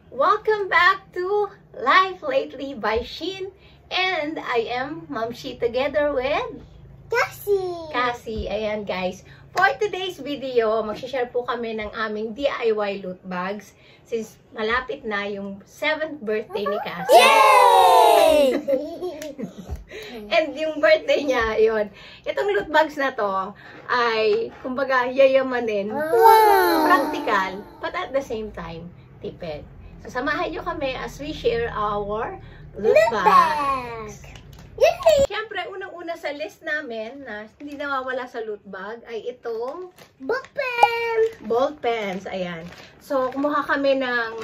Welcome back to Life Lately by Shin, and I am Ma'am Shi together with Cassie. Ayan guys, for today's video, mag-share po kami ng aming DIY loot bags since malapit na yung 7th birthday ni Cassie. Yay! And yung birthday niya, yun. Itong loot bags na to ay, kumbaga, yayamanin. Wow! Practical, but at the same time, tipid. So, samahan nyo kami as we share our loot bags. Siyempre, unang-una sa list namin na hindi nawawala sa loot bag ay itong ball pens. Ayan. So, kumuha kami ng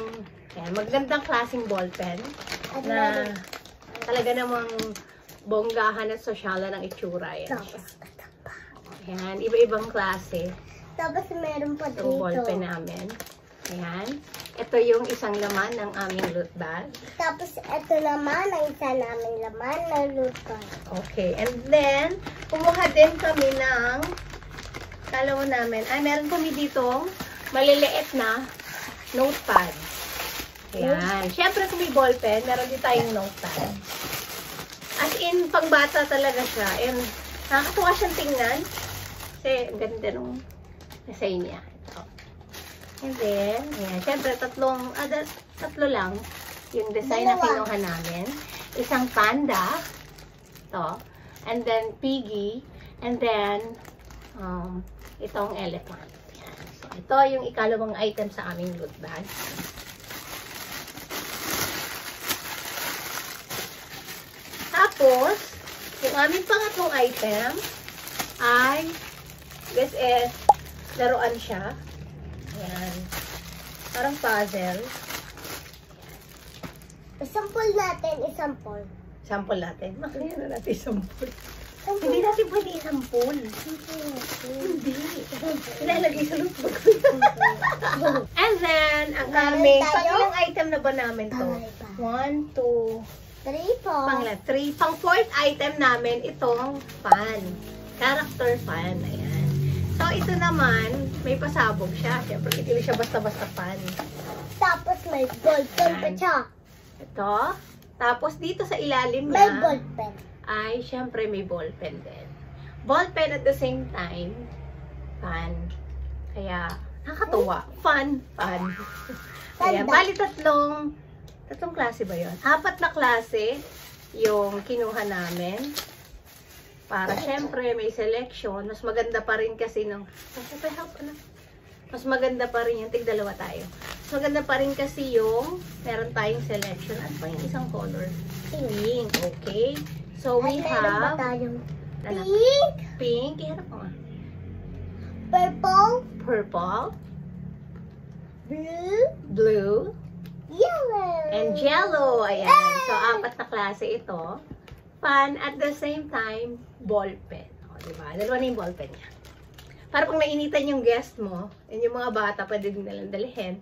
magandang klaseng ball pen na talaga namang bonggahan at sosyalan ng itsura. Ayan. Ayan, iba-ibang klase. Tapos meron pa Itong ball pen namin. Ayan. Ito yung isang laman ng aming loot bag. Tapos ito naman ang isa naming laman ng loot bag. Okay. And then, kumuha din kami ng kalaw namin. Ay, meron kami ditong maliliit na notepad. Ayan. Siyempre, kung may ball pen, meron din tayong notepad. As in, pangbata talaga siya. And nakakatuwa siyang tingnan. Kasi, ang ganda nung design niya. And then, ayan, syempre, tatlo lang yung design na kinuha namin. Isang panda, to, and then piggy, and then, itong elephant. Ayan. So, ito yung ikalawang item sa aming loot bag. Tapos, yung aming pangatlong item ay, this is, laruan siya. Ayan. Parang puzzle. Isampol natin, isampol. Sample natin. Makaya na natin sample. Hindi natin pwede isampol. Hindi. Ilalagay sa loot bag. And then, ang aming, pangilang item na ba namin to? 1, 2, 3 po. pangla, 3. Pang 4th item namin, itong fan. Character fan. Ayan. So, ito naman, may pasabog siya. Siyempre, hindi siya basta-basta fan. Tapos may ball pen pa siya. Ito. Tapos, dito sa ilalim May niya, ball pen. ay, siyempre, may ball pen din. Ball pen at the same time, fan. Kaya, nakakatuwa. Fun. Kaya, bali tatlong klase ba yun? 4 na klase yung kinuha namin. Para syempre may selection, mas maganda pa rin kasi mas maganda pa rin yung tig-dalawa tayo. Mas maganda pa rin kasi yung meron tayong selection at pa yung isang color. Pink, okay? So we have pink, iharap mo nga. Purple, blue, yellow, and yellow. Ayan. So 4 na klase ito. Fun, at the same time, ball pen. O, diba? Dalawa na yung ball pen niya. Para pag nainitan yung guest mo, and yung mga bata, pwede din nalang dalihin.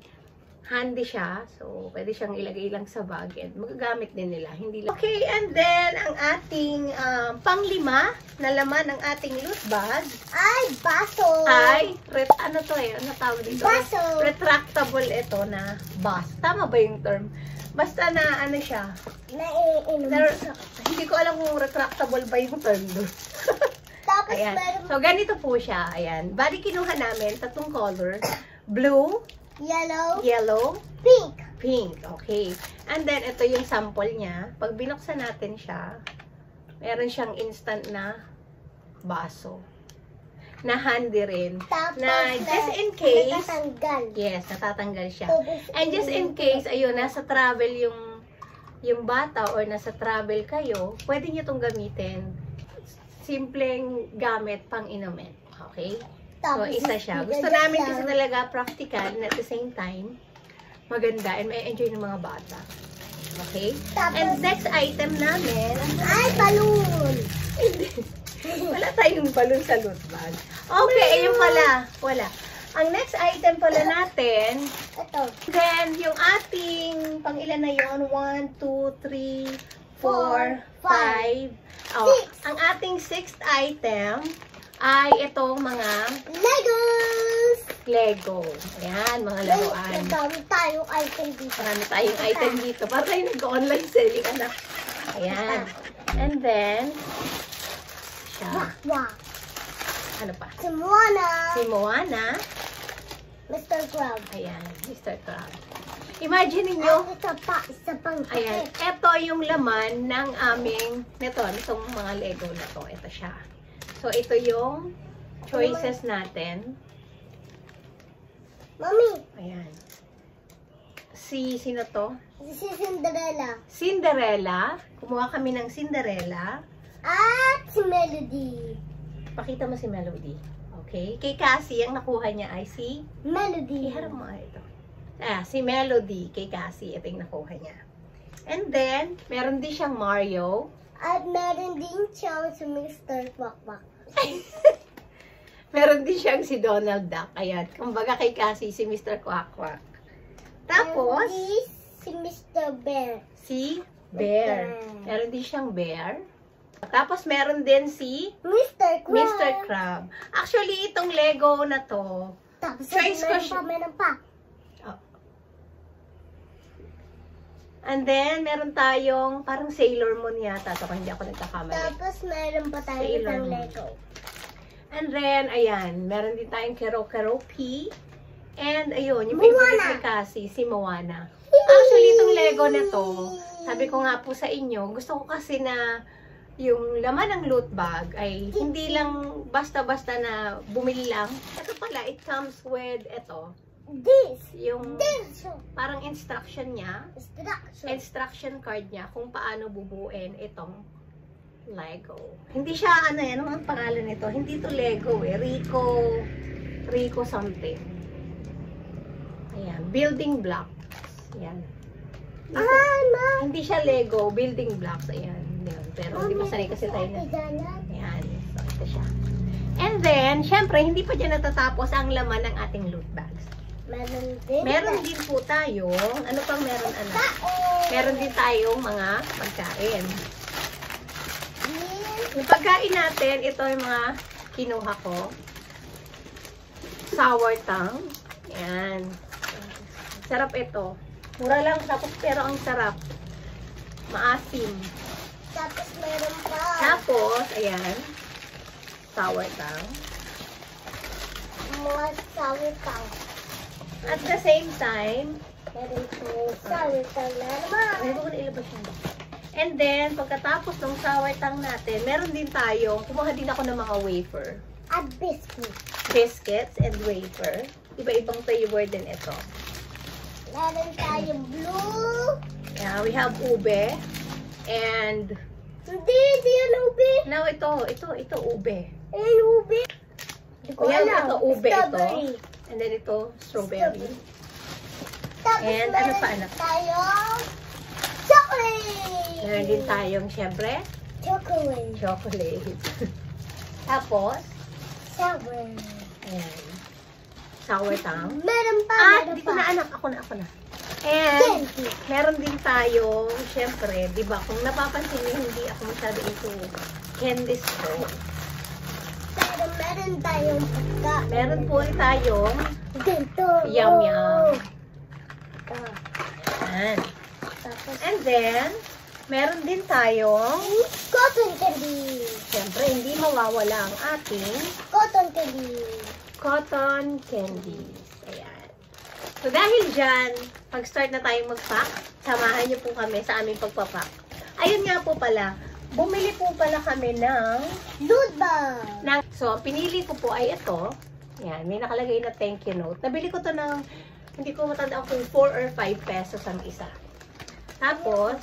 Handy siya. So, pwede siyang ilagay lang sa bag. And magagamit din nila. Hindi lang. Okay, and then, ang ating pang-5 na laman ng ating loot bag ay baso. ay, ano to eh? Ano tawag dito? Baso. Retractable ito na bus. Tama ba yung term? Basta na ano siya. Hindi ko alam kung retractable ba yung term doon. Tapos Ayan. meron So, ganito po siya. Ayan. Bali, kinuha namin 3 color. Blue, yellow, pink. Okay. And then, ito yung sample niya. Pag binuksan natin siya, meron siyang instant na baso. Na handy rin. tapos Na just in case, natatanggal. yes, natatanggal siya. And just in case, ayun, nasa travel yung bata or nasa travel kayo, pwede nyo itong gamitin. Simpleng gamit pang inumin. Okay? So, isa siya. Gusto namin kasi talaga practical and at the same time, maganda and may enjoy ng mga bata. Okay? And next item namin, ay balloon. wala tayong balloon sa loot bag. Okay, ayun pala. Wala. Ang next item pala natin, Ito. then yung ating, pang ilan na yun? 1, 2, 3, 4, 5. Ang ating 6th item ay itong mga Legos. Lego. Ayan, mga laruan. Marami tayong item dito. Marami tayong item dito. Para tayo nag-online selling, anak. Ayan. And then, siya. Wow. Ano pa? Si Moana. Si Moana. Mr. Crab. Ayan, Mr. Crab. Imagine ninyo, Isa pang ayan, ito yung laman ng aming, itong mga Lego na to. Ito siya. So, ito yung choices natin. Mami. Ayan. Sino to? Si Cinderella. Cinderella. Kumuha kami ng Cinderella. At si Melody. Pakita mo si Melody. Okay? Kay Cassie, ang nakuha niya ay si... Melody. Iharap mo ito. Si Melody. Kay Cassie, ito yung nakuha niya. And then, meron din siyang Mario. At meron din siyang si Mr. Quack-Quack. Meron din siyang si Donald Duck. Ayan. Kumbaga kay Cassie, si Mr. Quack-Quack. Tapos, And this, si Mr. Bear. si Bear. Meron din siyang bear. Tapos, meron din si Mr. Crab. Mr. Crab. Actually, itong Lego na to, Tapos, choice ko siya. meron pa. And then, meron tayong parang Sailor Moon yata. Ito, kung hindi ako nagkakamali. Tapos, meron pa tayong Sailor isang Moon. Lego. And then, ayan, meron din tayong Kero P. And, ayun, yung Moana. favorite ni Cassie, si Moana. Actually, itong Lego na to, sabi ko nga po sa inyo, gusto ko kasi na yung laman ng loot bag ay hindi lang basta-basta na bumili lang. Ito pala, it comes with, yung This. parang instruction niya, Instruction. instruction card niya kung paano bubuin itong Lego. Hindi siya, ano yan, ano ang pangalan nito? Hindi to Lego eh. Rico something. Ayan, building blocks. Ayan. Hindi siya Lego, building blocks. Ayan. Ayan. Pero hindi masanay kasi tayo na. Ayan. So, ito siya. And then, syempre, hindi pa dyan natatapos ang laman ng ating loot bags. Meron din po tayong, ano pang meron, anak? Meron din tayong mga pagkain. Yung pagkain natin, ito yung mga kinuha ko. Sour tang. Ayan. Sarap ito. Mura lang, tapos pero ang sarap. Maasim. Tapos meron pa. Tapos, ayan. Sour tang. Mga sour tang. At the same time, Meron po sour tang na naman. ay, huwag ko na ilabas yun. And then, pagkatapos ng sour tang natin, meron din tayong, kumuha din ako ng mga wafer. At biscuit. Biscuits and wafer. Iba-ibang flavor din ito. Meron tayong blue. Yeah, we have ube. And, Hindi yan ube. now ito ube. Ayan ube. Hindi ko Ayan, alam. ito ube Strawberry. ito. And then ito, strawberry. Tapos And ano pa, meron anak? tayong chocolate. Meron din tayong, syempre, Chocolate. chocolate. Tapos, Sour. ayan, sour tang. Meron pa. At, Meron di ko pa. na anak, ako na. And, Candy. meron din tayong, syempre, di ba, kung napapansin niyo, hindi ako masyado into candy straw. Pero meron tayong pagkain. Meron po tayong Dito. yum. Ah. Ayan. Tapos, And then, meron din tayong, cotton candy. syempre, hindi mawawala ang ating Cotton candy. cotton candies. Ayan. So, dahil dyan, pag-start na tayong mag-pack, samahan niyo po kami sa aming pagpapack. Ayun nga po pala, bumili po pala kami ng Loot bag. so, pinili ko po ay ito. Yan, may nakalagay na thank you note. Nabili ko to ng, hindi ko matanda kung 4 or 5 pesos ang isa. Tapos,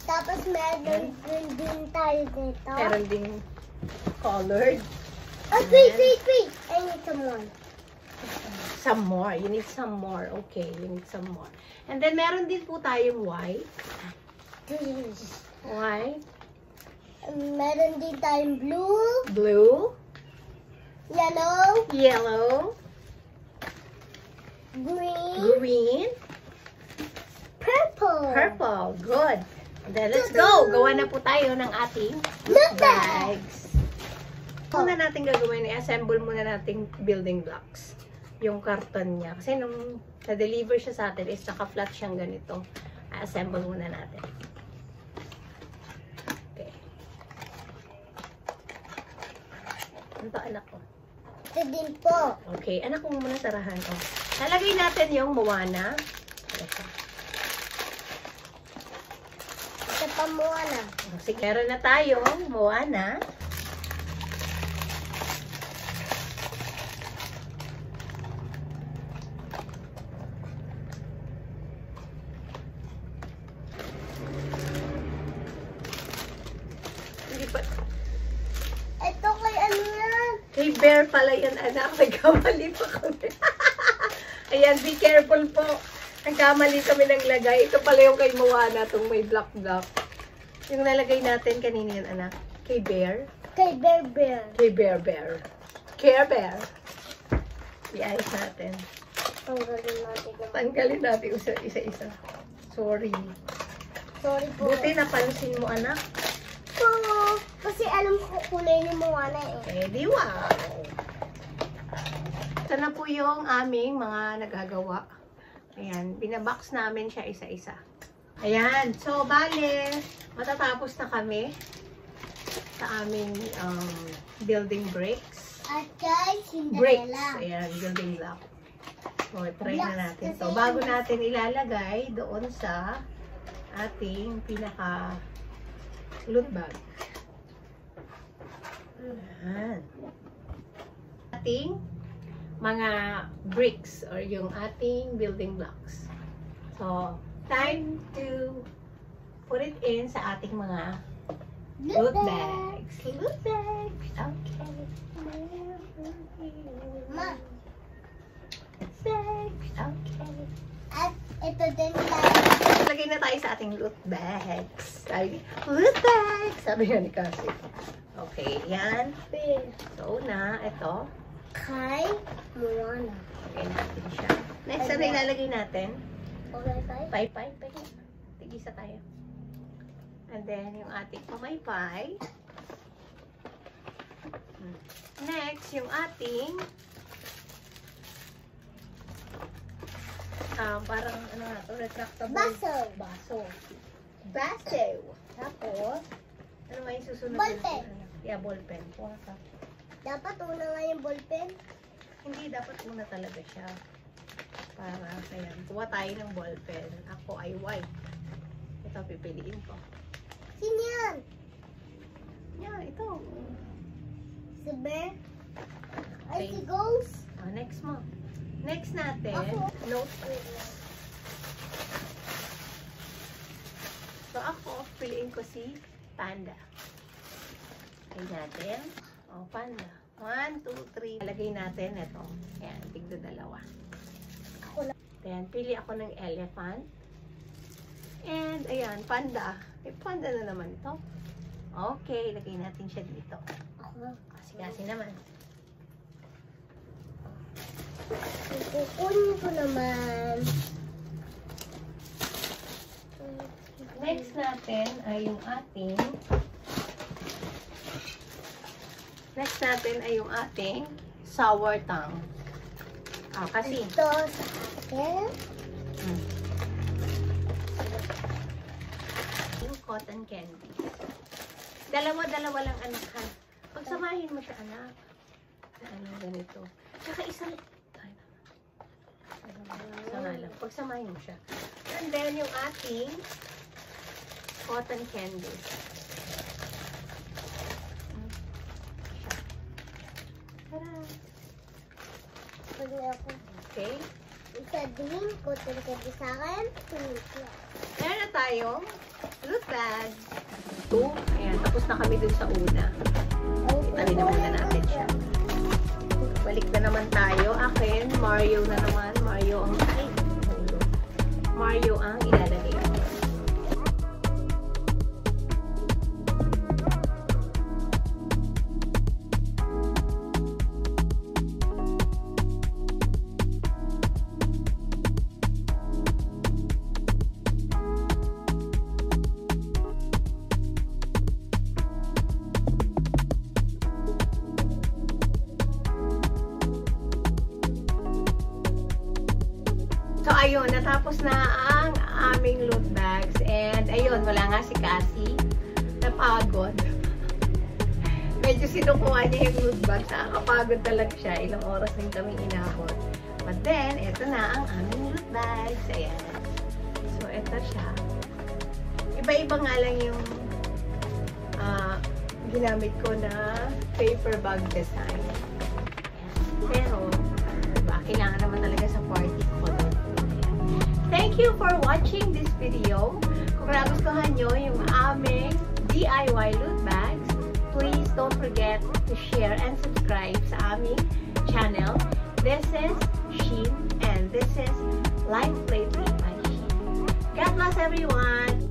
Tapos meron din tayo dito. meron ding colored. Oh, wait. I need some more. Some more. You need some more. Okay, you need some more. And then, meron din po tayong white. White. Meron din tayong blue, Blue. yellow, Yellow. green, Green. purple. Purple. Good. And then, let's go. Gawa na po tayo ng ating Loot bags. Una natin gagawin, i-assemble muna nating building blocks. yung karton niya. Kasi nung na-deliver siya sa atin is naka-flat siyang ganito. I-assemble muna natin. Okay. Ano to, anak ko? Ito din po. Okay, anak ko muna tarahan. Oh. Lalagay natin yung Moana. Ito pa Moana. Sige, meron na tayong Moana. Hindi pa. Ito kay ano yan? Kay Bear pala yan, anak. May kamali pa kami. Ayan, be careful po. Nagkamali kami ng lagay. Ito pala yung kay Moana, itong may black. Yung nalagay natin kanina yun, anak. Kay Bear. Kay Bear. Kay Bear. Care Bear. I-ayos natin. Tanggalin natin isa-isa. Sorry. Sorry po. Buti napansin mo, anak. Oo. Kasi alam ko kulay ni Moana eh. Eh, di wow. Ito na po yung aming mga nagagawa. Ayan, binabox namin siya isa-isa. Ayan, so bale, matatapos na kami sa aming building bricks. At kay Bricks. Cinderella. Ayan, building block. So, try na natin. So, bago natin ilalagay doon sa ating pinaka loot bag. Ayan. Ating mga bricks or yung ating building blocks. So, time to put it in sa ating mga loot bags. Loot bags. Okay. Ma. Bags. Okay. At ito din tayo. Lagay na tayo sa ating loot bags. Loot bags! Sabi nga ni Cassie. Okay, yan. So, una, ito. Kay Moana. Lagay natin siya. Next, ano ilalagay natin? Okay, tayo? Paypay. Tigisa tayo. And then, yung ating pamaypay. Next, yung ating parang, ano nga to, retractable. Baso. Baso. Tapos, ano nga yung susunod? Ballpen. Yeah, ballpen. Kuha ka. Dapat una nga yung ballpen. Hindi, dapat una talaga siya. Para, ayan, kuha tayo ng ballpen. Ako ay white. Ito, pipiliin ko. Sino yan? Yan, ito. Si Bear? Ay, Okay. si Ghost? Next mo. Next natin, Ako. note. So, ako, piliin ko si Panda. Lagay natin. O, Panda. 1, 2, 3. Lagay natin ito. Ayan, tigdo dalawa. Ako lang. Then, pili ako ng elephant. And, ayan, Panda. Panda na naman ito. Okay, lagay natin siya dito. Ako lang. Kasi naman. Kukunin ko naman. Next natin ay yung ating sour tongue. Kasi Ito sa akin. yung cotton candy. Dalawa lang, anak, ha. Pagsamahin mo siya, anak. Ano, ganito. Saka isang lang. Pagsamahin mo siya. And then, yung ating cotton candy. Tara! Pwede ako. Okay? Isa din. Kutin ka din sa akin. Meron na tayong loot bag. Ayan, tapos na kami dun sa una. Italin na muna natin siya. Balik na naman tayo. Akin, Mario na naman. Mario ang ilalagay. ayun, natapos na ang aming loot bags. And, ayun, wala nga si Cassie. Napagod. Medyo sinukuha niya yung loot bags. Nakakapagod talaga siya. Ilang oras din kami inabot. But then, eto na ang aming loot bags. Ayan. So, eto siya. Iba-iba nga lang yung ginamit ko na paper bag design. Pero, diba, kailangan naman talaga sa party ko. Thank you for watching this video. Kung nagustuhan nyo yung aming DIY loot bags, please don't forget to share and subscribe sa aming channel. This is Shein and this is Life Lately by Shein. God bless everyone!